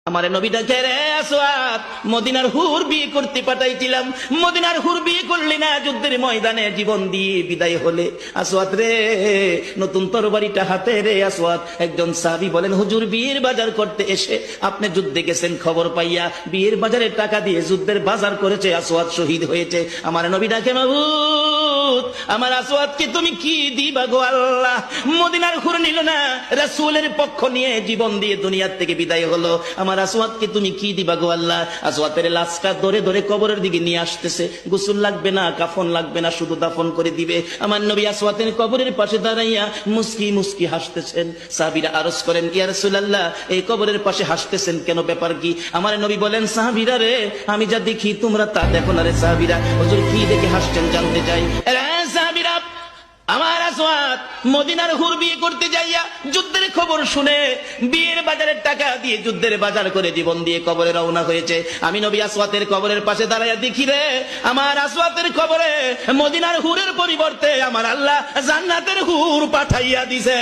আমার নবীটাকে রে আসওয়াদ মদিনার হুর বিয়ে করতে পাঠাইছিলাম। মদিনার হুর বিয়ে করলি না, যুদ্ধের ময়দানে জীবন দিয়ে বিদায় হলে। আসওয়াদ রে, নতুন তরবারিটা হাতে রে আসওয়াদ। একজন সাহাবী বলেন, হুজুর বিয়ের বাজার করতে এসে আপনি যুদ্ধে গেছেন, খবর পাইয়া বিয়ের বাজারের টাকা দিয়ে যুদ্ধের বাজার করেছে, আসওয়াদ শহীদ হয়েছে। আমার নবীটাকে মাবুদ, আমার আসওয়াদকে তুমি কি দিবা গো আল্লাহ? মদিনার হুর নিল না, রাসূলের পক্ষ নিয়ে জীবন দিয়ে দুনিয়ার থেকে বিদায় হলো। আমার আসওয়াদকে তুমি কি দিবা গো আল্লাহ? আসওয়াদের লাশটা ধরে ধরে কবরের দিকে নিয়ে আসতেছে। গোসল লাগবে না, কাফন লাগবে না, শুধু দাফন করে দিবে। আমার নবী আসওয়াদের কবরের পাশে দাঁড়াইয়া মুস্কি মুস্কি হাসতেছেন। সাহাবীরা আরজ করেন, ইয়া রাসূলুল্লাহ, এই কবরের পাশে হাসতেছেন কেন, ব্যাপার কি? আমার নবী বলেন, সাহাবীরা রে, আমি যা দেখি তোমরা তা দেখো না রে সাহাবীরা। হুজুর কি দেখে হাসছেন জানতে চাই। সাহাবীরা, আমার আসওয়াদ মদিনার হুর বিয়ে করতে যাইয়া যুদ্ধের খবর শুনে বিয়ের বাজারের টাকা দিয়ে যুদ্ধের বাজার করে জীবন দিয়ে কবরে রওনা হয়েছে। আমি নবী আসওয়াদের কবরের পাশে দাঁড়াইয়া দেখি রে, আমার আসওয়াদের কবরে মদিনার হুরের পরিবর্তে আমার আল্লাহ জান্নাতের হুর পাঠাইয়া দিছে।